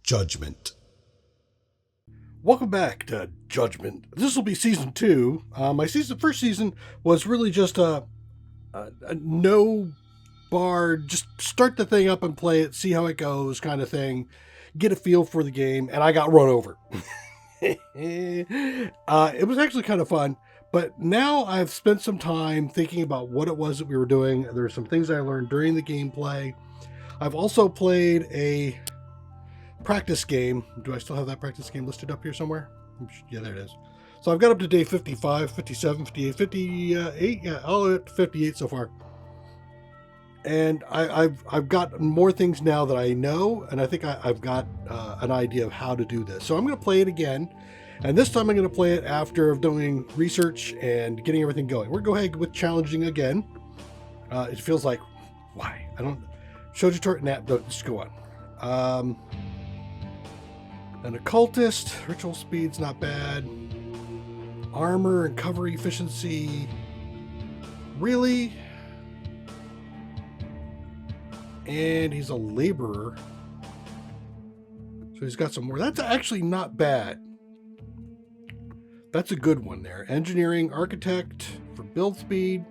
Judgment. Welcome back to Judgment. This will be season 2. My first season was really just a no bar, just start the thing up and play it, see how it goes kind of thing, get a feel for the game, and I got run over. It was actually kind of fun, but now I've spent some time thinking about what it was that we were doing. There are some things I learned during the gameplay. I've also played a practice game. Do I still have that practice game listed up here somewhere? Yeah, there it is. So I've got up to day 55, 57, 58, 58. Yeah, all at 58 so far. And I've got more things now that I know, and I think I've got an idea of how to do this. So I'm going to play it again, and this time I'm going to play it after doing research and getting everything going. We're going to go ahead with challenging again. It feels like, why? I don't... Showed you tort nap, just go on. An occultist, ritual speed's not bad. Armor and cover efficiency. Really? And he's a laborer. So he's got some more. That's actually not bad. That's a good one there. Engineering, architect for build speed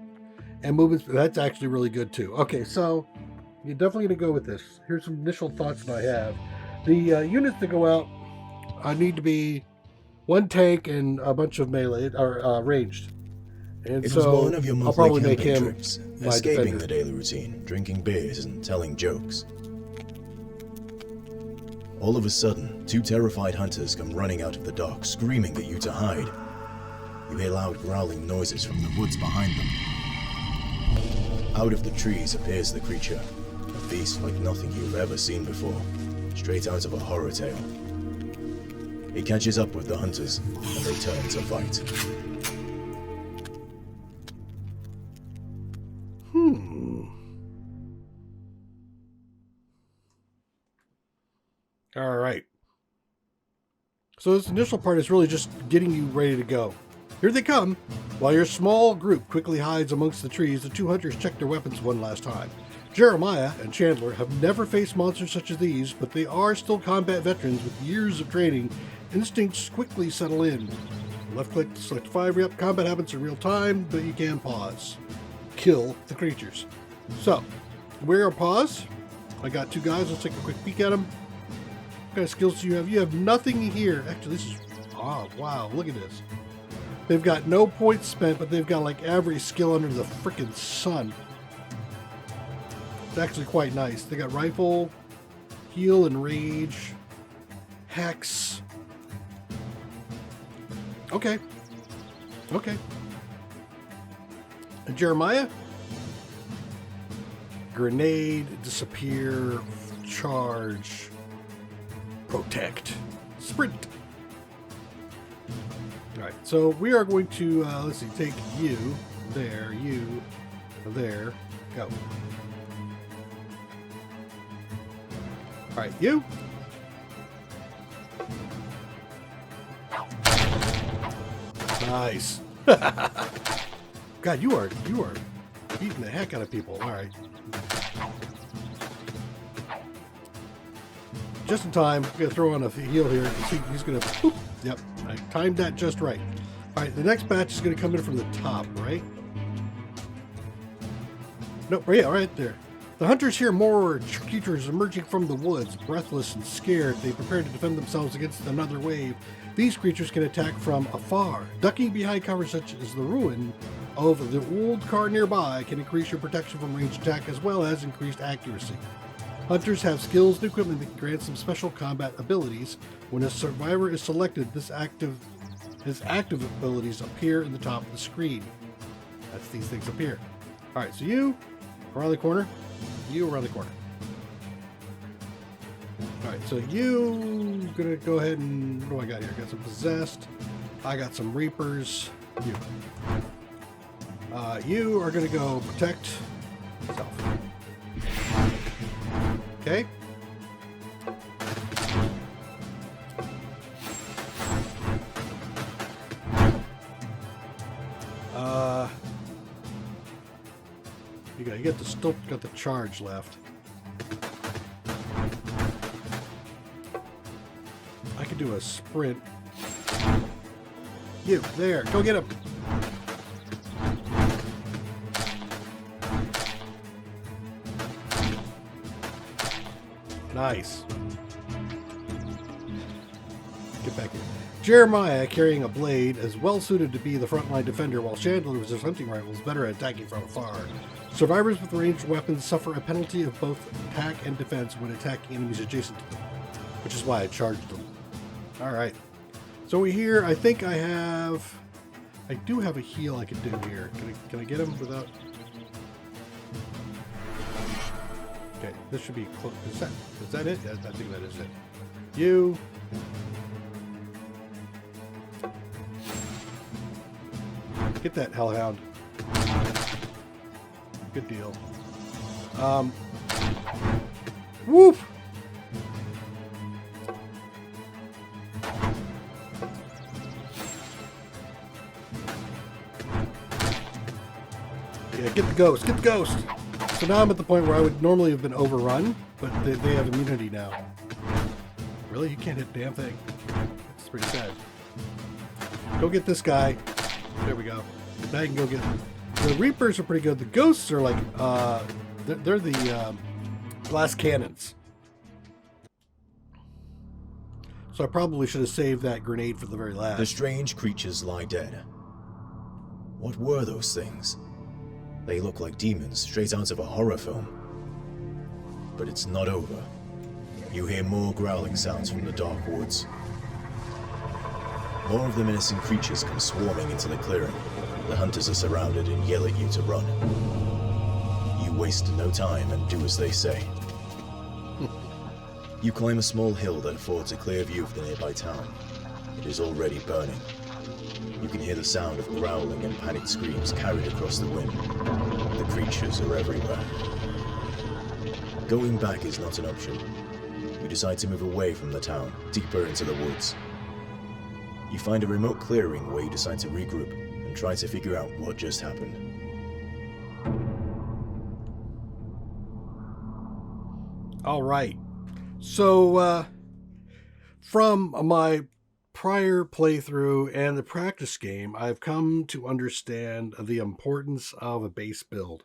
and movement speed. That's actually really good too. Okay, so you're definitely going to go with this. Here's some initial thoughts that I have. The units that go out need to be one tank and a bunch of melee or ranged. And it so was one of your I'll probably monthly make him trips, my escaping defender. the daily routine, drinking beers and telling jokes. All of a sudden, 2 terrified hunters come running out of the dock, screaming at you to hide. You hear loud growling noises from the woods behind them. Out of the trees appears the creature, a beast like nothing you've ever seen before, straight out of a horror tale. It catches up with the hunters, and they turn to fight. All right. So this initial part is really just getting you ready to go. Here they come. While your small group quickly hides amongst the trees, the 2 hunters check their weapons one last time. Jeremiah and Chandler have never faced monsters such as these, but they are still combat veterans with years of training. Instincts quickly settle in. Left click to select 5. Yep, combat happens in real time, but you can pause. Kill the creatures. So, where are pause? I got 2 guys. Let's take a quick peek at them. What kind of skills do you have? You have nothing here. Actually, this is... Oh, wow. Look at this. They've got no points spent, but they've got like every skill under the freaking sun. It's actually quite nice. They got rifle, heal and rage, hex. Okay. Okay. And Jeremiah? Grenade, disappear, charge, protect, sprint. All right, so we are going to, let's see, take you, there, go. All right, you. Nice. God, you are beating the heck out of people. All right. Just in time. I'm going to throw on a heal here. He's going to, boop. Yep, I timed that just right. All right, the next batch is going to come in from the top, right? Nope, yeah, right there. The hunters hear more creatures emerging from the woods. Breathless and scared, they prepare to defend themselves against another wave. These creatures can attack from afar. Ducking behind cover such as the ruin of the old car nearby can increase your protection from ranged attack as well as increased accuracy. Hunters have skills and equipment that can grant some special combat abilities. When a survivor is selected, his active abilities appear in the top of the screen. That's these things appear. All right, so you around the corner. You around the corner. All right, so you gonna go ahead and what do I got here? I got some possessed. I got some reapers. You are gonna go protect yourself. Okay. You still got the charge left. could do a sprint. You, there, go get him. Nice. Get back here. Jeremiah, carrying a blade, is well suited to be the frontline defender, while Chandler, with his hunting rifle, is better at attacking from afar. Survivors with ranged weapons suffer a penalty of both attack and defense when attacking enemies adjacent to them, which is why I charged them. Alright. So we're here. I think I do have a heal I could do here. Can I get him without... Okay, this should be close. Is that it? Yeah, I think that is it. You... Get that hellhound. Good deal. Whoop! Yeah, get the ghost. Get the ghost! So now I'm at the point where I would normally have been overrun, but they have immunity now. Really? You can't hit a damn thing. That's pretty sad. Go get this guy. There we go. Now you can go get... The Reapers are pretty good. The Ghosts are like... they're the glass cannons. So I probably should have saved that grenade for the very last. The strange creatures lie dead. What were those things? They look like demons straight out of a horror film. But it's not over. You hear more growling sounds from the dark woods. More of the menacing creatures come swarming into the clearing. The hunters are surrounded and yell at you to run. You waste no time and do as they say. You climb a small hill that affords a clear view of the nearby town. It is already burning. You can hear the sound of growling and panicked screams carried across the wind. The creatures are everywhere. Going back is not an option. You decide to move away from the town, deeper into the woods. You find a remote clearing where you decide to regroup and try to figure out what just happened. All right. So, from my prior playthrough and the practice game, I've come to understand the importance of a base build.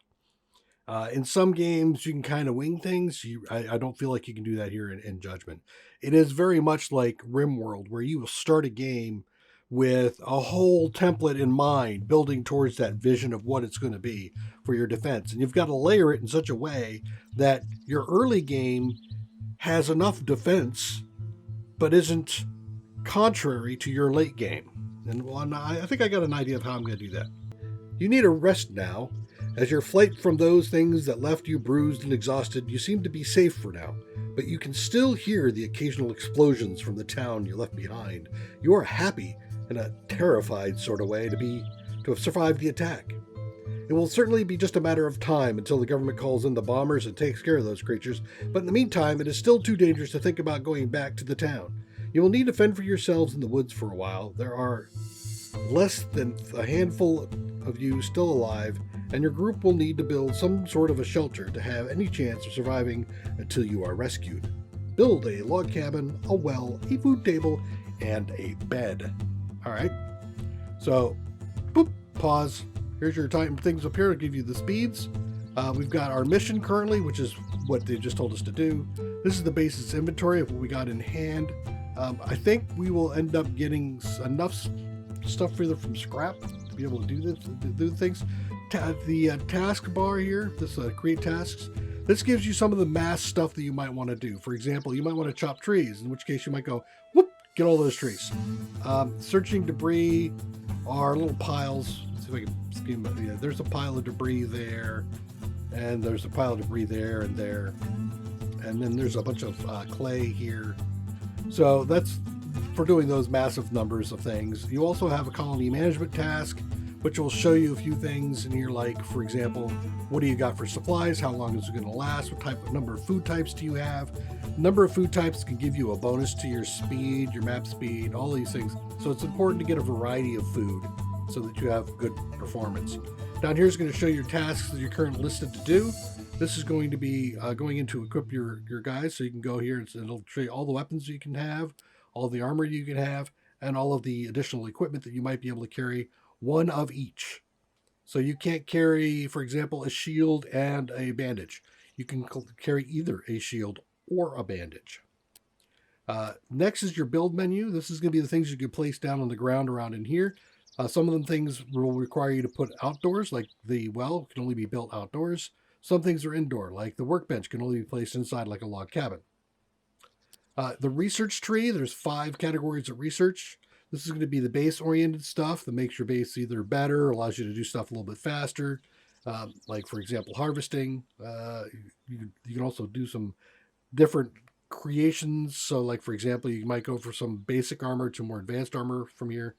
In some games, you can kind of wing things. I don't feel like you can do that here in Judgment. It is very much like RimWorld, where you will start a game with a whole template in mind, building towards that vision of what it's going to be for your defense. And you've got to layer it in such a way that your early game has enough defense, but isn't contrary to your late game. And I think I got an idea of how I'm going to do that. You need a rest now. As your flight from those things that left you bruised and exhausted, you seem to be safe for now, but you can still hear the occasional explosions from the town you left behind. You are happy, in a terrified sort of way, to have survived the attack. It will certainly be just a matter of time until the government calls in the bombers and takes care of those creatures, but in the meantime, it is still too dangerous to think about going back to the town. You will need to fend for yourselves in the woods for a while. There are less than a handful of you still alive, and your group will need to build some sort of a shelter to have any chance of surviving until you are rescued. Build a log cabin, a well, a food table, and a bed. Alright, so, boop, pause. Here's your time things up here to give you the speeds. We've got our mission currently, which is what they just told us to do. This is the base's inventory of what we got in hand. I think we will end up getting enough stuff from scrap to be able to do things. The task bar here, this create tasks, this gives you some of the mass stuff that you might want to do. For example, you might want to chop trees, in which case you might go, whoop, get all those trees. Searching debris are little piles. Let's see if I can scheme it. Yeah, there's a pile of debris there, and there's a pile of debris there and there, and then there's a bunch of clay here. So that's for doing those massive numbers of things. You also have a colony management task, which will show you a few things in here, like, for example, what do you got for supplies? How long is it going to last? What type of number of food types do you have? Number of food types can give you a bonus to your speed, your map speed, all these things. So it's important to get a variety of food so that you have good performance. Down here is going to show your tasks that you're currently listed to do. This is going to be going into equip your guys, so you can go here and it'll show you all the weapons you can have, all the armor you can have, and all of the additional equipment that you might be able to carry, one of each. So you can't carry, for example, a shield and a bandage. You can carry either a shield or a bandage. Next is your build menu. This is going to be the things you can place down on the ground around in here. Some of them things will require you to put outdoors, like the well can only be built outdoors. Some things are indoor, like the workbench can only be placed inside, like a log cabin. The research tree, there's 5 categories of research. This is going to be the base-oriented stuff that makes your base either better, allows you to do stuff a little bit faster, like, for example, harvesting. You can also do some different creations. So, like, for example, you might go for some basic armor to more advanced armor from here.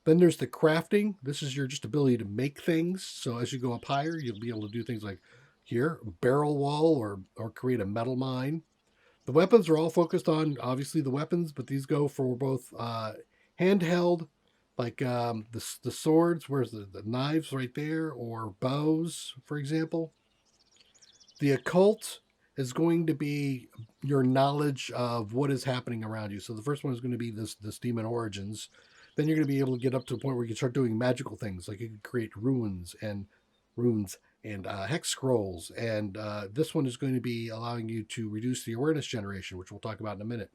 Then there's the crafting. This is your just ability to make things. So as you go up higher, you'll be able to do things like here, barrel wall, or create a metal mine. The weapons are all focused on, obviously, the weapons, but these go for both handheld, like the swords, where's the knives right there, or bows, for example. The occult is going to be your knowledge of what is happening around you. So the first one is going to be this demon origins. Then you're going to be able to get up to a point where you can start doing magical things, like you can create runes and hex scrolls. And this one is going to be allowing you to reduce the awareness generation, which we'll talk about in a minute.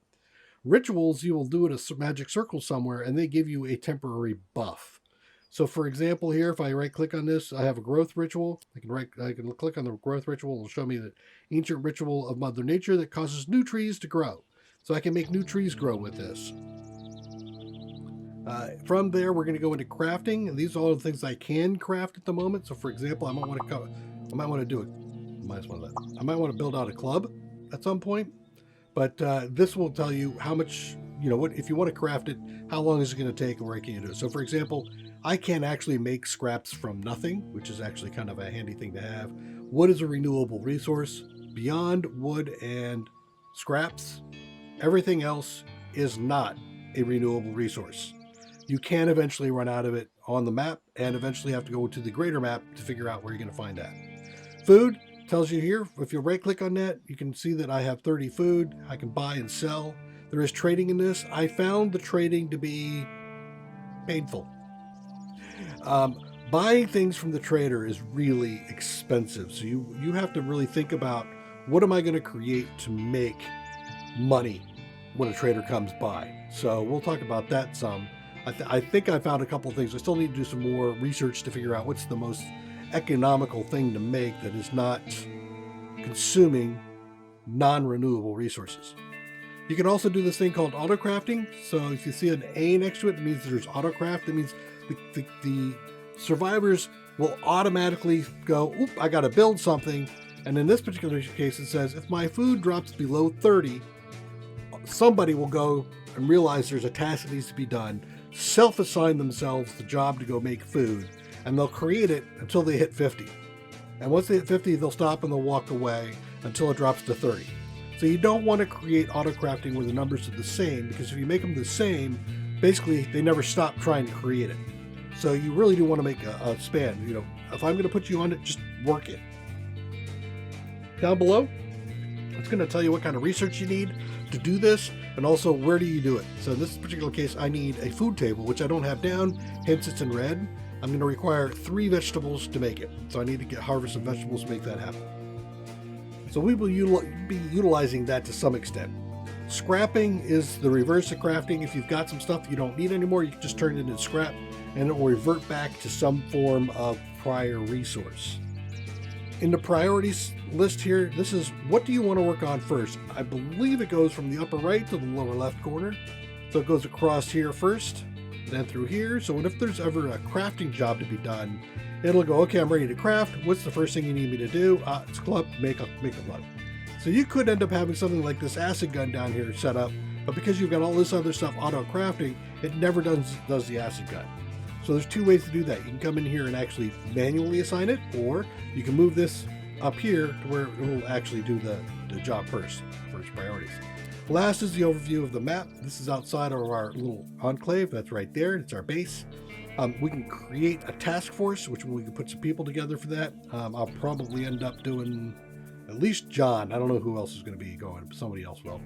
Rituals, you will do at a magic circle somewhere, and they give you a temporary buff. So, for example, here, if I right-click on this, I have a growth ritual. I can click on the growth ritual. It'll show me the ancient ritual of Mother Nature that causes new trees to grow. So I can make new trees grow with this. From there, we're going to go into crafting, and these are all the things I can craft at the moment. So, for example, I might want to build out a club at some point. But this will tell you how much, if you want to craft it, how long is it going to take and where can you do it. So, for example, I can actually make scraps from nothing, which is actually kind of a handy thing to have. Wood is a renewable resource. Beyond wood and scraps, everything else is not a renewable resource. You can eventually run out of it on the map and eventually have to go to the greater map to figure out where you're going to find that. Food tells you here, if you right click on that, you can see that I have 30 food. I can buy and sell. There is trading in this. I found the trading to be painful. Buying things from the trader is really expensive. So you have to really think about, what am I going to create to make money when a trader comes by? So we'll talk about that some. I think I found a couple of things. I still need to do some more research to figure out what's the most economical thing to make that is not consuming non-renewable resources. You can also do this thing called auto-crafting. So if you see an A next to it, it means there's auto-craft. It means the survivors will automatically go, oop, I got to build something. And in this particular case, it says, if my food drops below 30, somebody will go and realize there's a task that needs to be done, self-assign themselves the job to go make food, and they'll create it until they hit 50. And once they hit 50, they'll stop and they'll walk away until it drops to 30. So you don't want to create auto-crafting where the numbers are the same, because if you make them the same, basically they never stop trying to create it. So you really do want to make a span. If I'm going to put you on it, just work it. Down below, it's going to tell you what kind of research you need to do this, and also where do you do it. So in this particular case, I need a food table, which I don't have down, hence it's in red. I'm going to require 3 vegetables to make it. So I need to harvest some vegetables to make that happen. So we will be utilizing that to some extent. Scrapping is the reverse of crafting. If you've got some stuff that you don't need anymore, you can just turn it into scrap, and it will revert back to some form of prior resource. In the priorities list here, this is what do you want to work on first. I believe it goes from the upper right to the lower left corner. So it goes across here first, then through here. So if there's ever a crafting job to be done, it'll go, okay, I'm ready to craft. What's the first thing you need me to do? It's club, make a club. So you could end up having something like this acid gun down here set up, but because you've got all this other stuff auto crafting, it never does the acid gun. So there's 2 ways to do that. You can come in here and actually manually assign it, or you can move this up here to where it will actually do the job first priorities. Last is the overview of the map. This is outside of our little enclave. That's right there. It's our base. We can create a task force, which we can put some people together for that. I'll probably end up doing at least John. I don't know who else is going to be going. Somebody else will.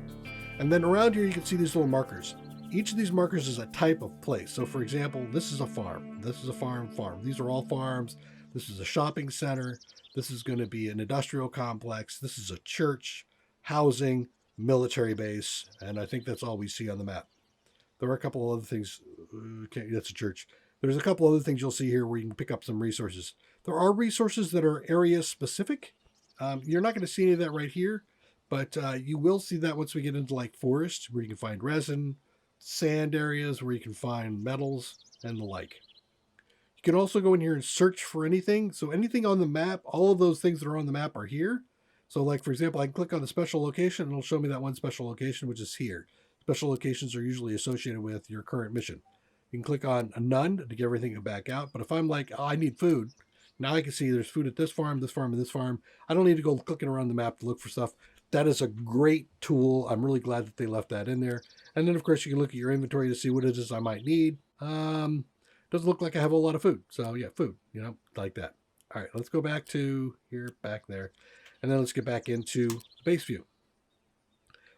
And then around here, you can see these little markers. each of these markers is a type of place. So for example, this is a farm. This is a farm. These are all farms. This is a shopping center. This is going to be an industrial complex. This is a church, housing, military base. And I think that's all we see on the map. There are a couple of other things. That's a church. There's a couple other things you'll see here where you can pick up some resources. There are resources that are area specific. You're not going to see any of that right here, but you will see that once we get into like forest, where you can find resin, sand areas where you can find metals and the like. You can also go in here and search for anything. So anything on the map, all of those things that are on the map are here. So like, for example, I can click on the special location and it'll show me that one special location, which is here. Special locations are usually associated with your current mission. You can click on a none to get everything back out. But if I'm like, oh, I need food, now I can see there's food at this farm, and this farm. I don't need to go clicking around the map to look for stuff. That is a great tool. I'm really glad that they left that in there. And then, of course, you can look at your inventory to see what it is I might need. Doesn't look like I have a lot of food. So, yeah, food, like that. All right, let's go back to here, back there. And then let's get back into base view.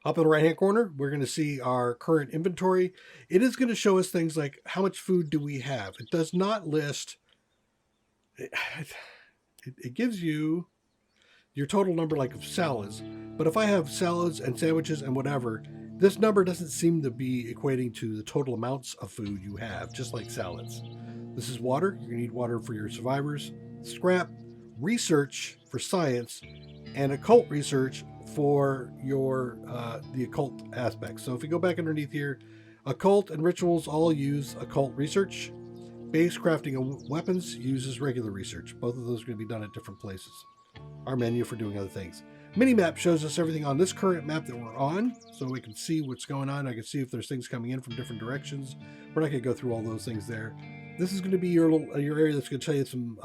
Up in the right-hand corner, we're going to see our current inventory. It is going to show us things like how much food do we have. It does not list... It gives you your total number like of salads. But if I have salads and sandwiches and whatever, this number doesn't seem to be equating to the total amounts of food you have, just like salads. This is water. You're going to need water for your survivors. Scrap, research for science, and occult research for your the occult aspects. So if you go back underneath here, occult and rituals all use occult research. Base crafting of weapons uses regular research. Both of those are going to be done at different places. Our menu for doing other things. Minimap shows us everything on this current map that we're on, so we can see what's going on. I can see if there's things coming in from different directions. We're not going to go through all those things there. This is going to be your area that's going to tell you some.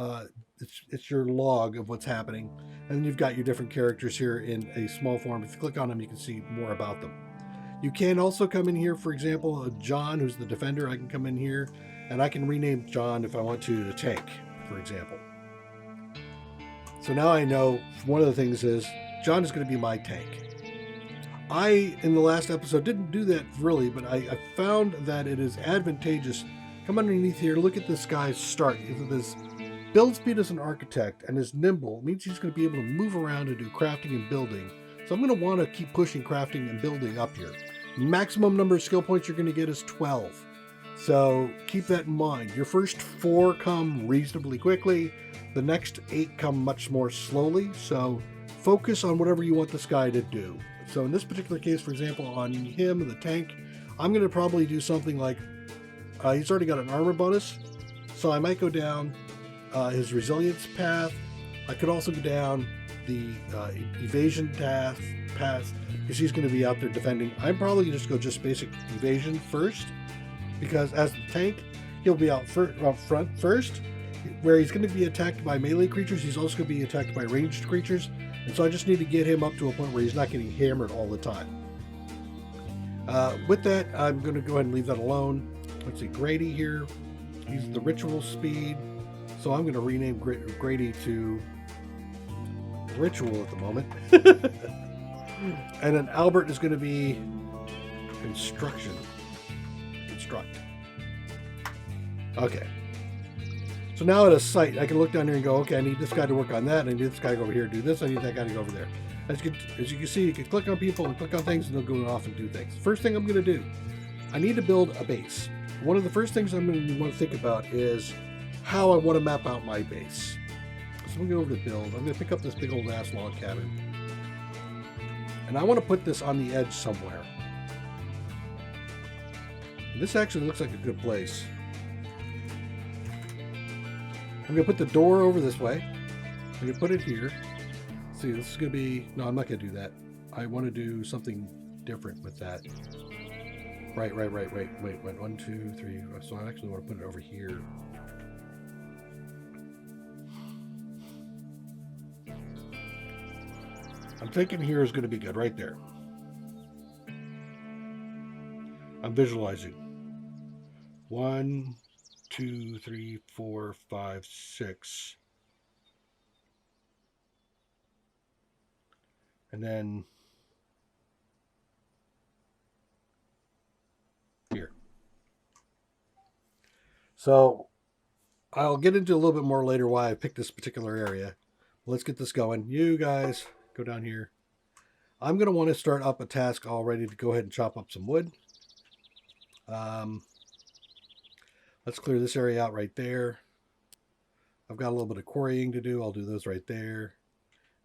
It's your log of what's happening, and then you've got your different characters here in a small form. If you click on them, you can see more about them. You can also come in here, for example, John, who's the defender. I can come in here, and I can rename John if I want to tank, for example. So now I know one of the things is John is going to be my tank. I, in the last episode, didn't do that really, but I found that it is advantageous. Come underneath here, look at this guy's start. This build speed as an architect and is nimble means he's going to be able to move around and do crafting and building. So I'm going to want to keep pushing crafting and building up here. Maximum number of skill points you're going to get is 12. So keep that in mind. Your first 4 come reasonably quickly. The next 8 come much more slowly. So focus on whatever you want this guy to do. So in this particular case, for example, on him, the tank, I'm going to probably do something like, he's already got an armor bonus. So I might go down his resilience path. I could also go down the evasion path because he's going to be out there defending. I'm probably going to just go basic evasion first, because as the tank, he'll be out front first, where he's going to be attacked by melee creatures. He's also going to be attacked by ranged creatures, and so I just need to get him up to a point where he's not getting hammered all the time. With that, I'm going to go ahead and leave that alone. Let's see, Grady here. He's the ritual speed, so I'm going to rename Grady to Ritual at the moment. And then Albert is going to be Construct. Okay. So now at a site, I can look down here and go, okay, I need this guy to work on that. I need this guy to go over here to do this. I need that guy to go over there. As you can see, you can click on people and click on things, and they'll go off and do things. First thing I'm going to do, I need to build a base. One of the first things I'm going to want to think about is how I want to map out my base. So I'm going to go over to build. I'm going to pick up this big old ass log cabin. And I want to put this on the edge somewhere. And this actually looks like a good place. I'm going to put the door over this way. I'm going to put it here. See, this is going to be... No, I'm not going to do that. I want to do something different with that. Wait. 1, 2, 3. So I actually want to put it over here. I'm thinking here is going to be good, right there. I'm visualizing. 1, 2, 3, 4, 5, 6. And then here. So I'll get into a little bit more later why I picked this particular area. Let's get this going. You guys go down here. I'm going to want to start up a task all ready to go ahead and chop up some wood. Let's clear this area out right there. I've got a little bit of quarrying to do. I'll do those right there.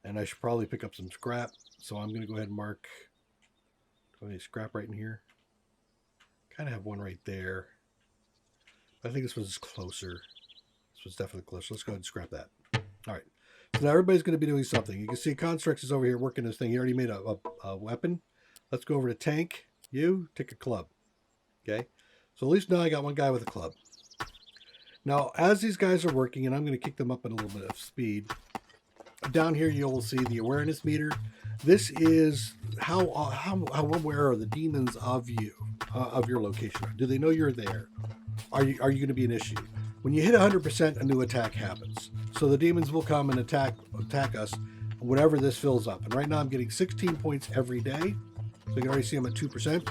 And I should probably pick up some scrap. So I'm going to go ahead and mark. Do I have any scrap right in here? Kind of have one right there. I think this one's closer. This one's definitely closer. Let's go ahead and scrap that. All right. So now everybody's going to be doing something. You can see Constructs is over here working this thing. He already made a weapon. Let's go over to Tank. You take a club. Okay. So at least now I got one guy with a club. Now, as these guys are working, and I'm going to kick them up in a little bit of speed, down here you will see the awareness meter. This is how aware are the demons of you, of your location? Do they know you're there? Are you going to be an issue? When you hit 100%, a new attack happens. So the demons will come and attack us whenever this fills up. And right now I'm getting 16 points every day. So you can already see I'm at 2%.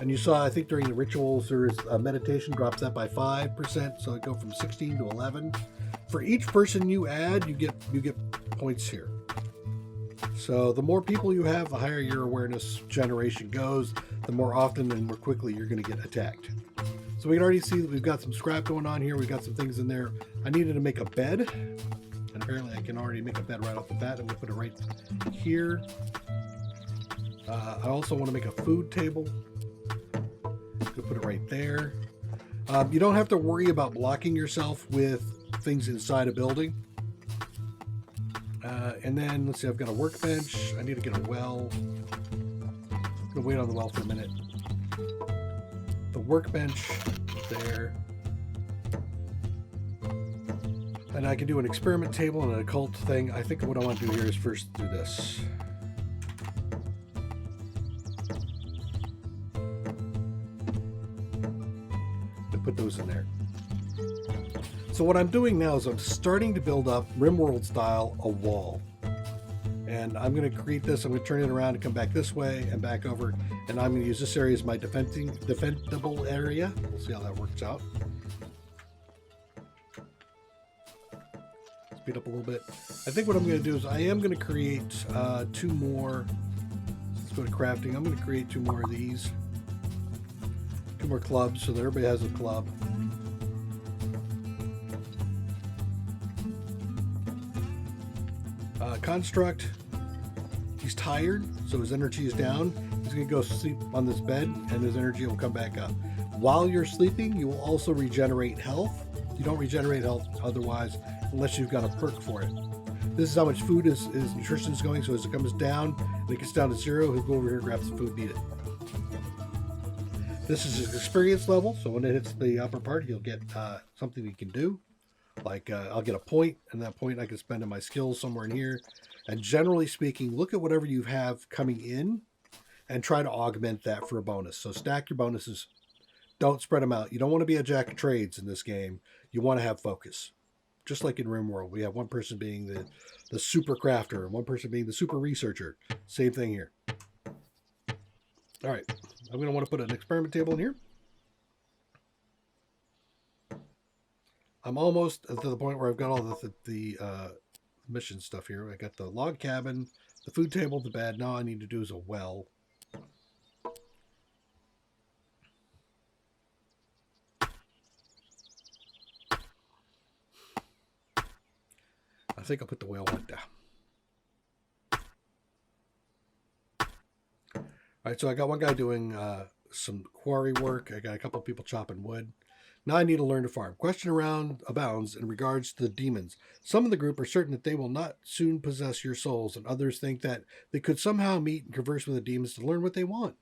And you saw, I think during the rituals, there is a meditation drops that by 5%. So it go from 16 to 11. For each person you add, you get points here. So the more people you have, the higher your awareness generation goes, the more often and more quickly you're going to get attacked. So we can already see that we've got some scrap going on here. We've got some things in there. I needed to make a bed. And apparently I can already make a bed right off the bat. I'm going to put it right here. I also want to make a food table. Could put it right there. You don't have to worry about blocking yourself with things inside a building. And then let's see, I've got a workbench. I need to get a well. I'm gonna wait on the well for a minute. The workbench there. And I can do an experiment table and an occult thing. I think what I want to do here is first do this. Put those in there. So what I'm doing now is I'm starting to build up RimWorld style a wall. And I'm going to create this. I'm going to turn it around and come back this way and back over. And I'm going to use this area as my defendable area. We'll see how that works out. Speed up a little bit. I think what I'm going to do is I am going to create two more. Let's go to crafting. I'm going to create two more of these. Two more clubs so that everybody has a club. Construct, he's tired, so his energy is down. He's going to go sleep on this bed and his energy will come back up. While you're sleeping, you will also regenerate health. You don't regenerate health otherwise unless you've got a perk for it. This is how much food his nutrition is going, so as it comes down and it gets down to 0, he'll go over here, grab some food, eat it. This is his experience level, so when it hits the upper part, he'll get something he can do. Like I'll get a point, and that point I can spend on my skills somewhere in here. And generally speaking, look at whatever you have coming in and try to augment that for a bonus. So stack your bonuses. Don't spread them out. You don't want to be a jack of trades in this game. You want to have focus. Just like in RimWorld, we have one person being the super crafter and one person being the super researcher. Same thing here. All right. I'm going to want to put an experiment table in here. I'm almost to the point where I've got all the mission stuff here. I got the log cabin, the food table, the bed. Now I need to do is a well. I think I'll put the well one down. All right, so I got one guy doing some quarry work. I got a couple of people chopping wood. Now I need to learn to farm. Question around abounds in regards to the demons. Some of the group are certain that they will not soon possess your souls, and others think that they could somehow meet and converse with the demons to learn what they want.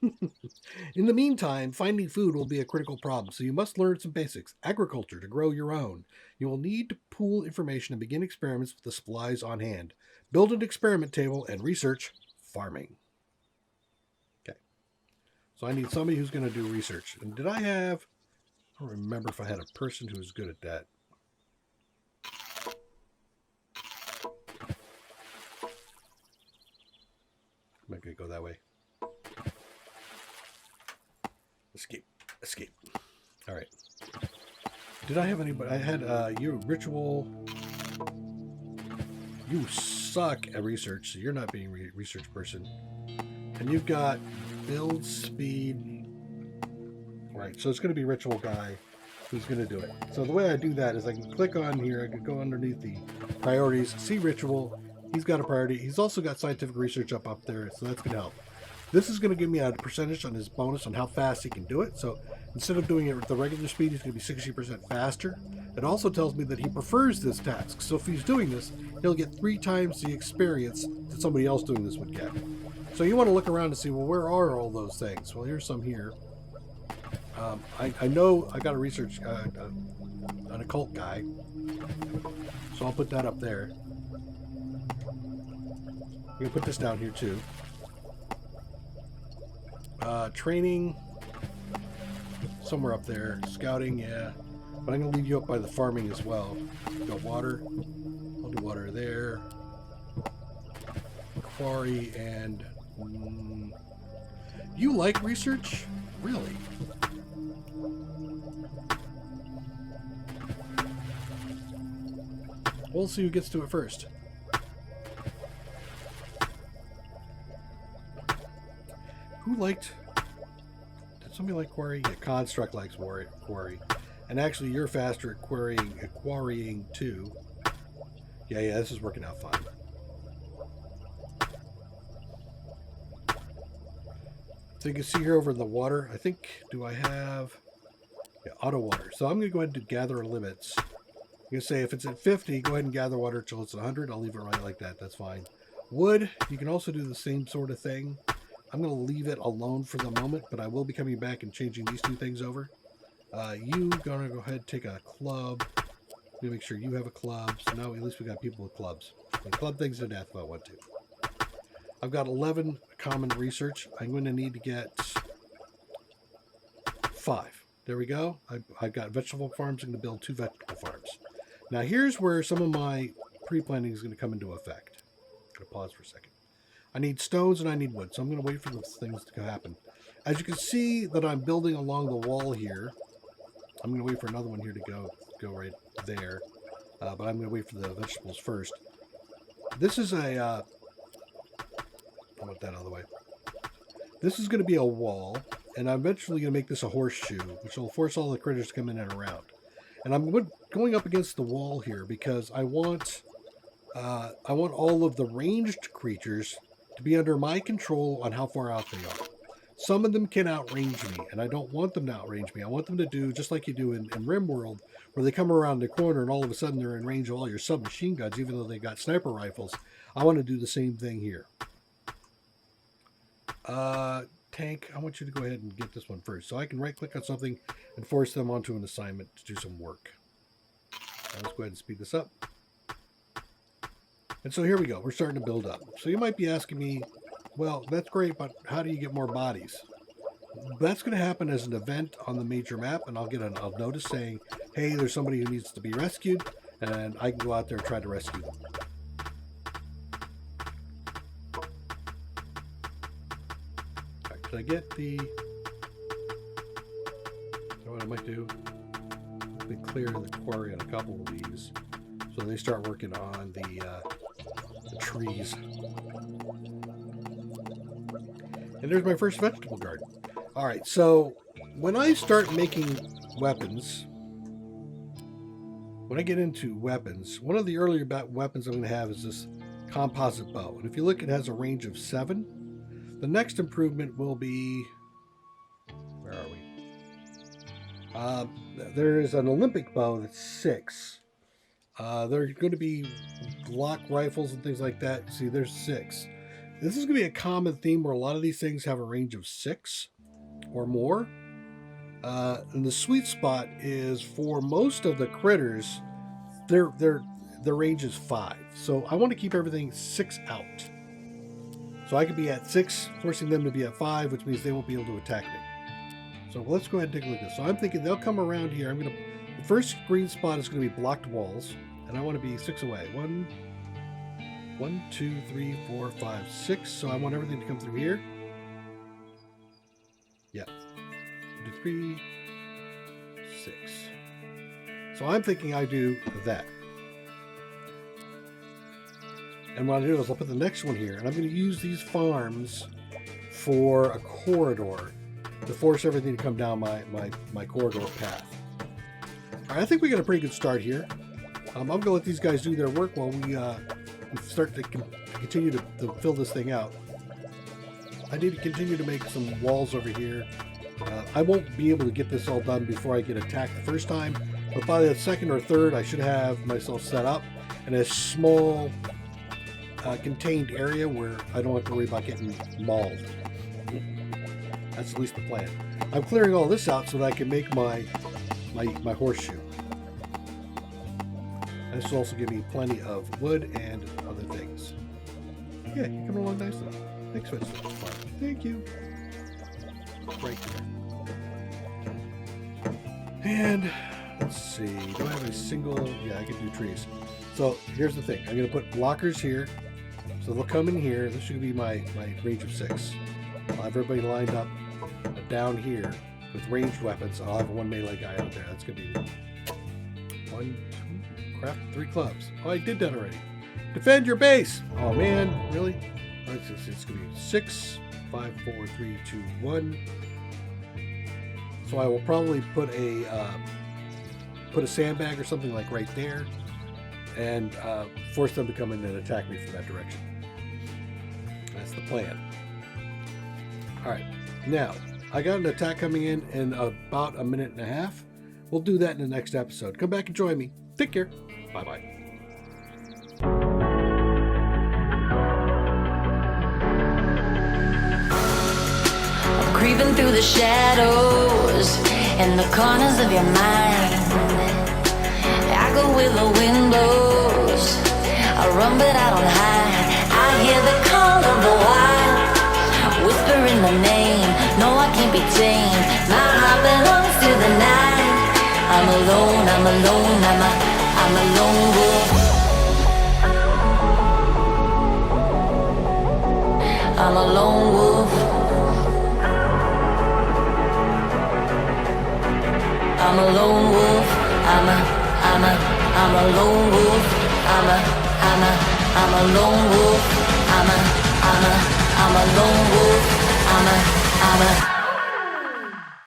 In the meantime, finding food will be a critical problem, so you must learn some basics. Agriculture to grow your own. You will need to pool information and begin experiments with the supplies on hand. Build an experiment table and research farming. Okay. So I need somebody who's going to do research. And did I have... I don't remember if I had a person who was good at that. I'm not going to go that way. Escape. Escape. All right. Did I have anybody? I had you, Ritual. You suck at research, so you're not being a research person. And you've got build speed. Right, so it's going to be Ritual Guy who's going to do it. So the way I do that is I can click on here, I can go underneath the priorities, see Ritual. He's got a priority. He's also got scientific research up there, so that's going to help. This is going to give me a percentage on his bonus on how fast he can do it. So instead of doing it at the regular speed, he's going to be 60% faster. It also tells me that he prefers this task. So if he's doing this, he'll get 3 times the experience that somebody else doing this would get. So you want to look around and see, well, where are all those things? Well, here's some here. I know I got a research, an occult guy. So I'll put that up there. I'm going to put this down here too. Training, somewhere up there. Scouting, yeah. But I'm going to leave you up by the farming as well. Got water. I'll do water there. Quarry and... you like research? Really? We'll see who gets to it first. Who liked... did somebody like quarry? Yeah, Construct likes quarry. And actually, you're faster at quarrying too. Yeah, this is working out fine. So you can see here over in the water, I think, do I have... yeah, auto water. So I'm going to go ahead and do gather limits. I'm going to say if it's at 50, go ahead and gather water until it's 100. I'll leave it right like that. That's fine. Wood, you can also do the same sort of thing. I'm going to leave it alone for the moment, but I will be coming back and changing these 2 things over. You going to go ahead and take a club. Let me make sure you have a club. So now at least we got people with clubs. And club things to death if I want to. I've got 11 common research. I'm going to need to get 5. There we go. I've got vegetable farms. I'm going to build 2 vegetable farms. Now here's where some of my pre-planning is going to come into effect. I'm going to pause for a second. I need stones and I need wood, so I'm going to wait for those things to happen. As you can see that I'm building along the wall here. I'm going to wait for another one here to go right there. But I'm going to wait for the vegetables first. This is a... I want that out of the way. This is going to be a wall, and I'm eventually going to make this a horseshoe, which will force all the critters to come in and around. And I'm going up against the wall here because I want all of the ranged creatures to be under my control on how far out they are. Some of them can outrange me, and I don't want them to outrange me. I want them to do just like you do in RimWorld, where they come around the corner and all of a sudden they're in range of all your submachine guns, even though they got sniper rifles. I want to do the same thing here. Tank, I want you to go ahead and get this one first. So I can right-click on something and force them onto an assignment to do some work. Let's go ahead and speed this up. And so here we go. We're starting to build up. So you might be asking me, well, that's great, but how do you get more bodies? That's going to happen as an event on the major map, and I'll get a notice saying, hey, there's somebody who needs to be rescued, and I can go out there and try to rescue them. Did I get the... you know what I might do? Let me clear the quarry on a couple of these so they start working on the trees. And there's my first vegetable garden. Alright, so when I start making weapons, when I get into weapons, one of the earlier weapons I'm going to have is this composite bow. And if you look, it has a range of 7. The next improvement will be... where are we? There is an Olympic bow that's 6. There are going to be Glock rifles and things like that. See, there's 6. This is going to be a common theme where a lot of these things have a range of 6 or more. And the sweet spot is for most of the critters, their range is 5. So I want to keep everything 6 out. So I could be at 6, forcing them to be at 5, which means they won't be able to attack me. So let's go ahead and take a look at this. So I'm thinking they'll come around here. The first green spot is going to be blocked walls, and I want to be 6 away. 1, 2, 3, 4, 5, 6. So I want everything to come through here. Yeah. 1, 2, 3, 6. So I'm thinking I do that. And what I'll do is I'll put the next one here, and I'm going to use these farms for a corridor to force everything to come down my corridor path. All right, I think we got a pretty good start here. I'm going to let these guys do their work while we start to continue to fill this thing out. I need to continue to make some walls over here. I won't be able to get this all done before I get attacked the first time, but by the second or third, I should have myself set up in a small contained area where I don't have to worry about getting mauled. That's at least the plan. I'm clearing all this out so that I can make my horseshoe. This will also give me plenty of wood and other things. Yeah, you're coming along nicely. Thanks for this. Thank you. Right there. And let's see. Do I have a single? Yeah, I can do trees. So here's the thing. I'm going to put blockers here. So they'll come in here. This should be my range of 6. I'll have everybody lined up down here with ranged weapons. I'll have one melee guy out there. That's going to be 1, 2, craft 3 clubs. Oh, I did that already. Defend your base. Oh man, really? It's going to be 6, 5, 4, 3, 2, 1. So I will probably put a sandbag or something like right there, and force them to come in and attack me from that direction. That's the plan. All right, now I got an attack coming in about a minute and a half. We'll do that in the next episode. Come back and join me. Take care. Bye bye. Creeping through the shadows in the corners of your mind. I go where the wind blows. I run but I don't hide. I hear the call of the wild, whispering the name. No, I can't be tamed. My heart belongs to the night. I'm alone, I'm alone, I'm a lone wolf. I'm a lone wolf. I'm a lone wolf. I'm a lone wolf. I'm a lone wolf. I'm a lone wolf. I'm a